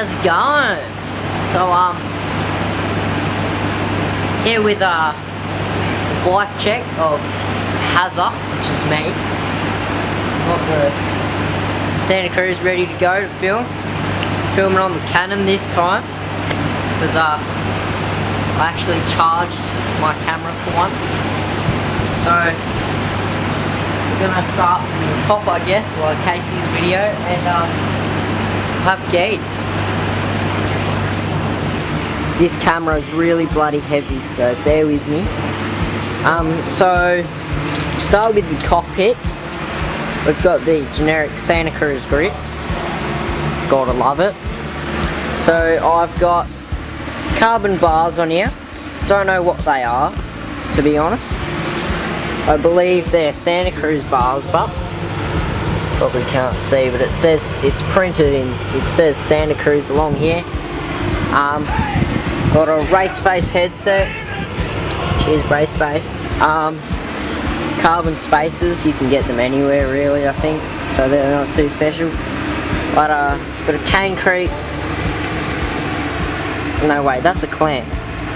how's it going? So here with the bike check of Hazza, which is me. Got the Santa Cruz ready to go to film. Filming on the Canon this time because I actually charged my camera for once. So we're gonna start from the top, I guess, like Casey's video, and have geese. This camera is really bloody heavy, so bear with me. So start with the cockpit. We've got the generic Santa Cruz grips. Gotta love it. So I've got carbon bars on here. Don't know what they are, to be honest. I believe they're Santa Cruz bars, but probably can't see, but it says it's printed in, it says Santa Cruz along here. Got a race face headset. Cheers, race face. Carbon spacers, you can get them anywhere really, I think, so they're not too special. But got a Cane Creek, no wait, that's a clamp,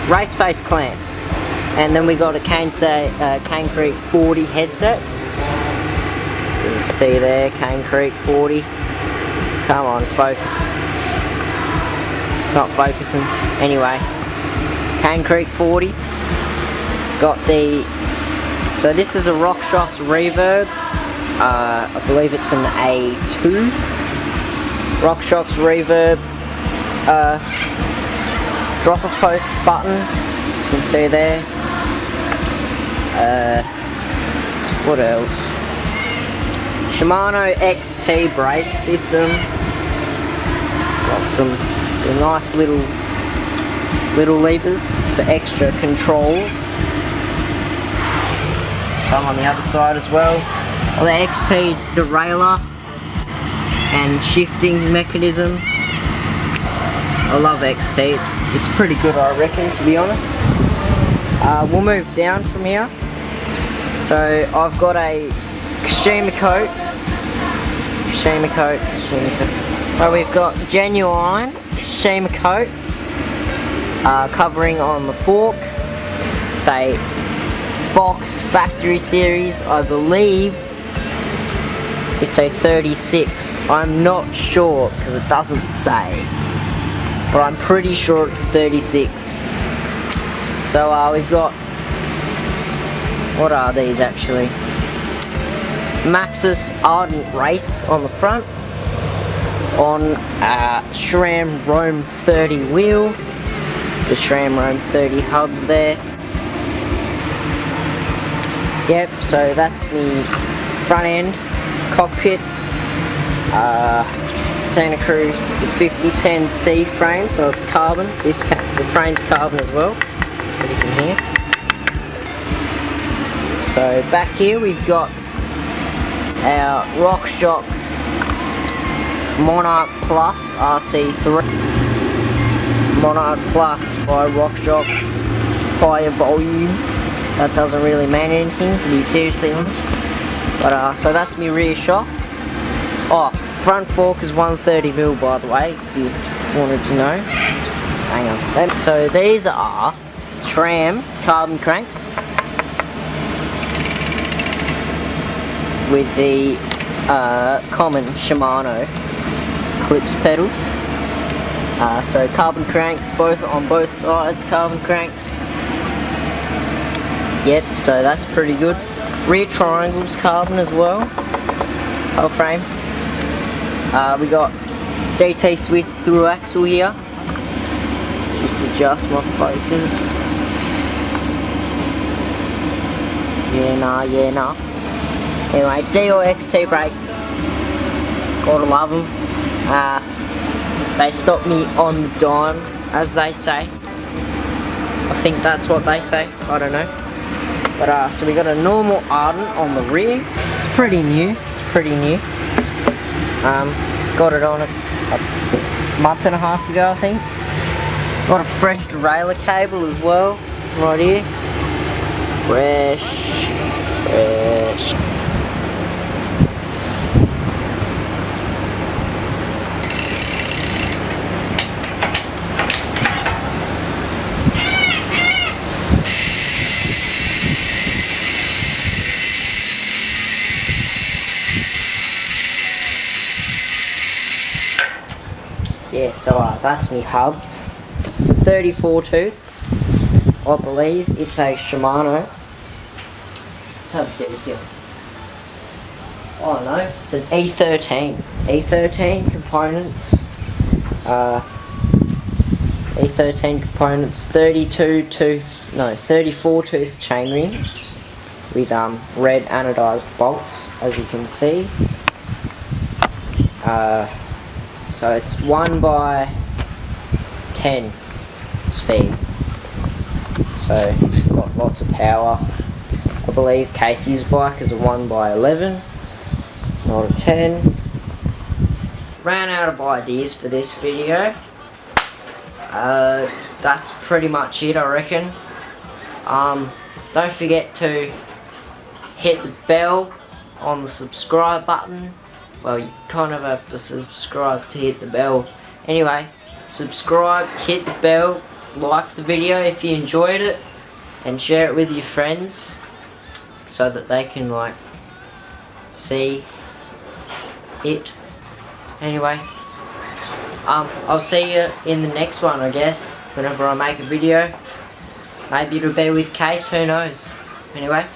race face clamp, and then we got a Cane Creek 40 headset. So you see there, Cane Creek 40. Come on, focus. It's not focusing. Anyway, Cane Creek 40. Got the, so this is a RockShox Reverb. I believe it's an A2. RockShox Reverb. Dropper post button, as you can see there. What else? Shimano XT brake system. Got some nice little levers for extra control. Some on the other side as well. The XT derailleur and shifting mechanism. I love XT. It's pretty good, I reckon, to be honest. We'll move down from here. So I've got a Kashima coat. So we've got genuine Kashima coat covering on the fork. It's a Fox factory series, I believe it's a 36. I'm not sure because it doesn't say, but I'm pretty sure it's a 36. So we've got, what are these actually? Maxxis Ardent Race on the front, on SRAM Rome 30 wheel, the SRAM Rome 30 hubs there. Yep, so that's me front end cockpit. Santa Cruz 5010C frame, so it's carbon. The frame's carbon as well, as you can hear. So back here we've got our RockShox Monarch Plus RC3. Monarch Plus by RockShox, higher volume. That doesn't really mean anything, to be seriously honest. But so that's my rear shock. Oh, front fork is 130mm, by the way, if you wanted to know. Hang on. So these are SRAM carbon cranks with the common Shimano clips pedals. So carbon cranks, on both sides, carbon cranks. Yep, so that's pretty good. Rear triangles carbon as well. Whole frame. We got DT Swiss through axle here. Let's just adjust my focus. Yeah, nah. Anyway, Dior XT brakes. Gotta love them. They stop me on the dime, as they say. I think that's what they say. I don't know. But so we got a normal Ardent on the rear. It's pretty new. Got it on a month and a half ago, I think. Got a fresh derailleur cable as well, right here. Fresh. that's me hubs. It's a 34 tooth, I believe. It's a Shimano. Let's have these here. Oh no, it's an E13. E13 components. E13 components, 34 tooth chainring with red anodized bolts, as you can see. So it's 1x10 speed. So got lots of power. I believe Casey's bike is a 1x11, not a 10. Ran out of ideas for this video. That's pretty much it, I reckon. Don't forget to hit the bell on the subscribe button. Well, you kind of have to subscribe to hit the bell. Anyway, subscribe, hit the bell, like the video if you enjoyed it, and share it with your friends so that they can like see it. Anyway, I'll see you in the next one, I guess, whenever I make a video. Maybe it'll be with Case, who knows. Anyway,